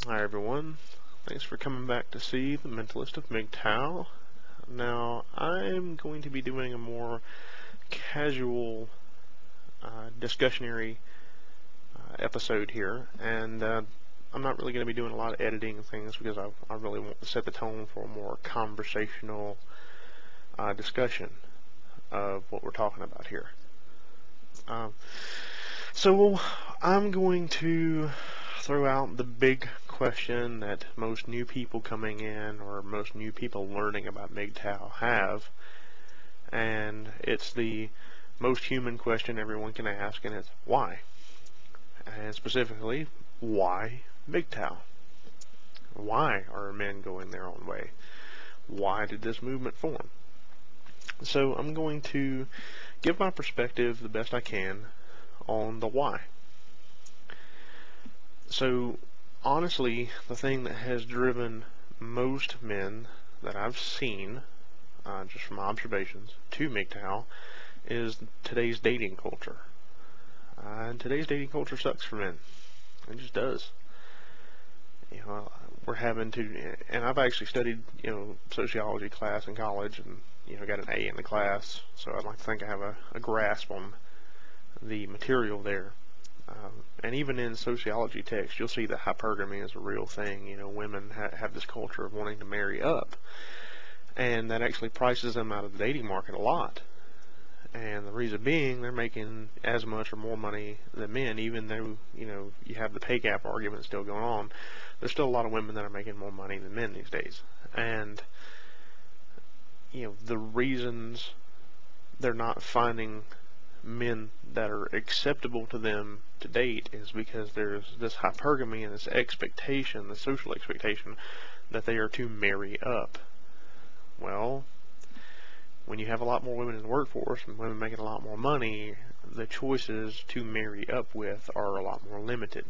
Hi everyone, thanks for coming back to see the Mentalist of MGTOW. Now, I'm going to be doing a more casual discussionary episode here, and I'm not really going to be doing a lot of editing and things because I really want to set the tone for a more conversational discussion of what we're talking about here. So I'm going to throw out the big question that most new people coming in or most new people learning about MGTOW have, and it's the most human question everyone can ask, and it's why? And specifically, why MGTOW? Why are men going their own way? Why did this movement form? So I'm going to give my perspective the best I can on the why. So honestly, the thing that has driven most men that I've seen, just from my observations, to MGTOW is today's dating culture. And today's dating culture sucks for men. It just does. You know, we're having to, and I've actually studied, sociology class in college, and got an A in the class, so I'd like to think I have a grasp on the material there. And even in sociology texts, you'll see that hypergamy is a real thing. Women have this culture of wanting to marry up, and that actually prices them out of the dating market a lot. And the reason being, they're making as much or more money than men, even though, you have the pay gap argument still going on. There's still a lot of women that are making more money than men these days. And, the reasons they're not finding men that are acceptable to them to date is because there's this hypergamy and this expectation, the social expectation, that they are to marry up. Well, when you have a lot more women in the workforce and women making a lot more money, the choices to marry up with are a lot more limited.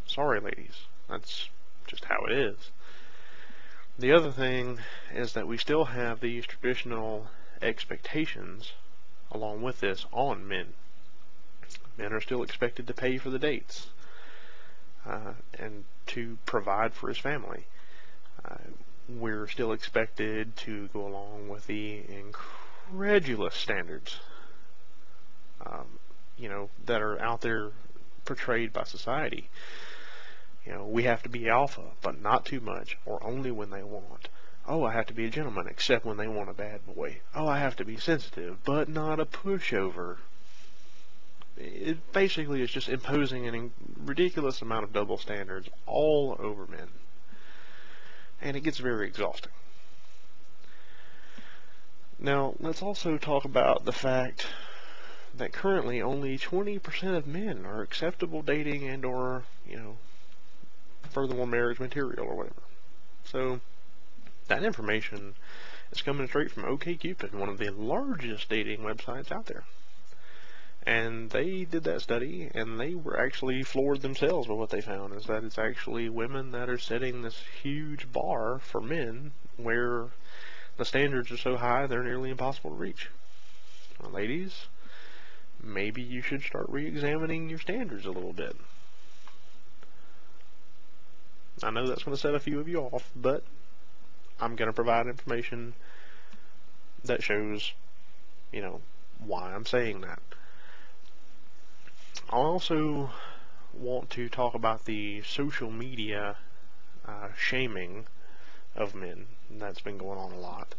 Sorry, ladies. That's just how it is. The other thing is that we still have these traditional expectations along with this on men. Men are still expected to pay for the dates and to provide for his family. We're still expected to go along with the incredulous standards that are out there portrayed by society. We have to be alpha, but not too much, or only when they want. Oh, I have to be a gentleman, except when they want a bad boy. Oh, I have to be sensitive, but not a pushover. It basically is just imposing a ridiculous amount of double standards all over men. And it gets very exhausting. Now, let's also talk about the fact that currently only 20% of men are acceptable dating and or, furthermore marriage material or whatever. So, that information is coming straight from OkCupid, one of the largest dating websites out there. And they did that study, and they were actually floored themselves by what they found, is that it's actually women that are setting this huge bar for men where the standards are so high they're nearly impossible to reach. Well, ladies, maybe you should start re-examining your standards a little bit. I know that's going to set a few of you off, but I'm going to provide information that shows, why I'm saying that. I also want to talk about the social media shaming of men. That's been going on a lot.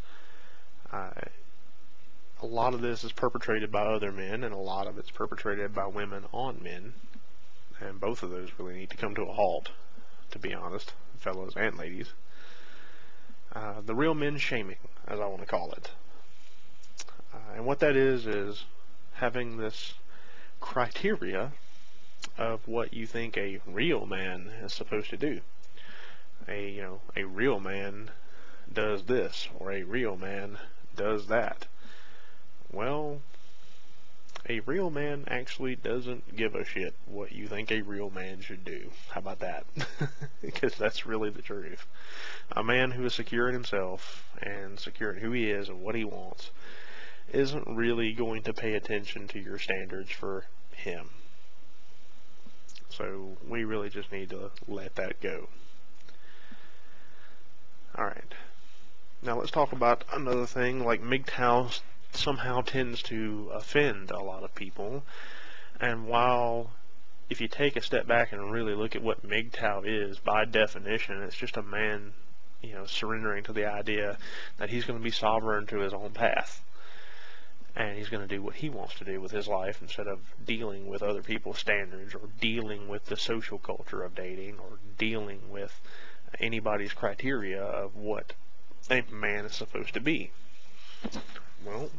A lot of this is perpetrated by other men, and a lot of it's perpetrated by women on men. And both of those really need to come to a halt, to be honest, fellows and ladies. The real men shaming, as I want to call it. And what that is having this criteria of what you think a real man is supposed to do. A real man does this, or a real man does that. Well, a real man actually doesn't give a shit what you think a real man should do. How about that? Because that's really the truth. A man who is secure in himself and secure in who he is and what he wants isn't really going to pay attention to your standards for him. So we really just need to let that go. Alright, now let's talk about another thing. Like, MGTOW somehow tends to offend a lot of people, and while if you take a step back and really look at what MGTOW is, by definition, it's just a man, surrendering to the idea that he's going to be sovereign to his own path. And he's going to do what he wants to do with his life instead of dealing with other people's standards, or dealing with the social culture of dating, or dealing with anybody's criteria of what a man is supposed to be. Well,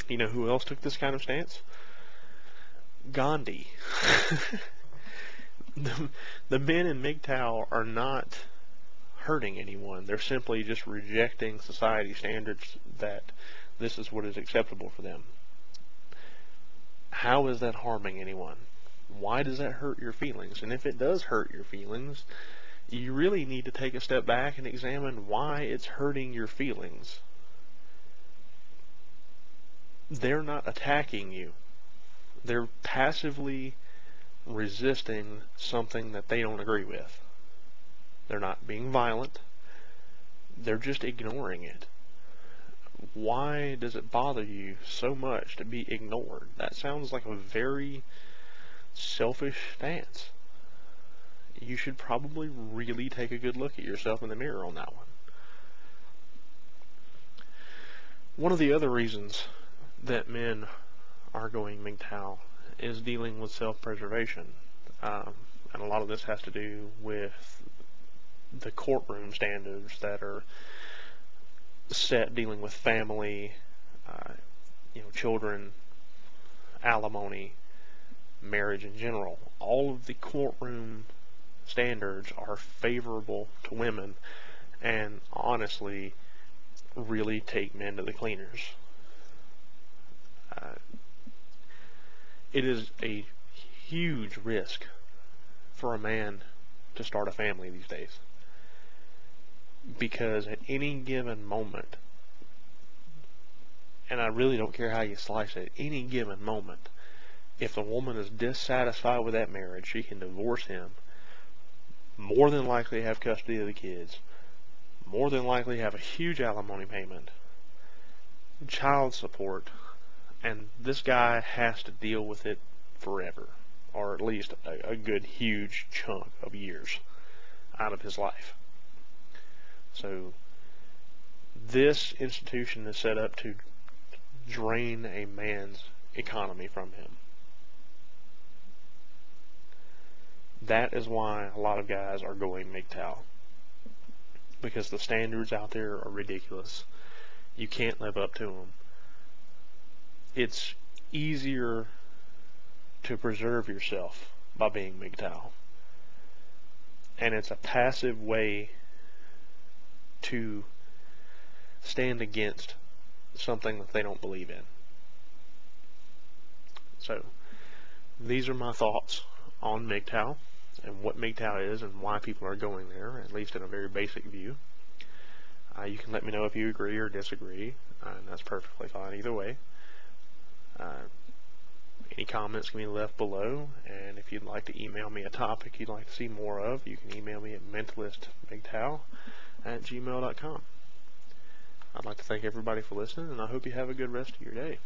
you know who else took this kind of stance? Gandhi. The men in MGTOW are not hurting anyone. They're simply just rejecting society standards that this is what is acceptable for them. How is that harming anyone? Why does that hurt your feelings? And if it does hurt your feelings, you really need to take a step back and examine why it's hurting your feelings. They're not attacking you. They're passively resisting something that they don't agree with. They're not being violent. They're just ignoring it. Why does it bother you so much to be ignored? That sounds like a very selfish stance. You should probably really take a good look at yourself in the mirror on that one. One of the other reasons that men are going MGTOW is dealing with self-preservation. And a lot of this has to do with the courtroom standards that are set dealing with family, children, alimony, marriage in general. All of the courtroom standards are favorable to women, and honestly really take men to the cleaners. It is a huge risk for a man to start a family these days, because at any given moment, and I really don't care how you slice it, any given moment, if the woman is dissatisfied with that marriage, she can divorce him, more than likely have custody of the kids, more than likely have a huge alimony payment, child support, and this guy has to deal with it forever, or at least a good huge chunk of years out of his life. So this institution is set up to drain a man's economy from him. That is why a lot of guys are going MGTOW, because the standards out there are ridiculous. You can't live up to them. It's easier to preserve yourself by being MGTOW, and it's a passive way to stand against something that they don't believe in. So these are my thoughts on MGTOW and what MGTOW is and why people are going there, at least in a very basic view. You can let me know if you agree or disagree, and that's perfectly fine either way. Any comments can be left below, and if you'd like to email me a topic you'd like to see more of, you can email me at mentalistmgtow@gmail.com. I'd like to thank everybody for listening, and I hope you have a good rest of your day.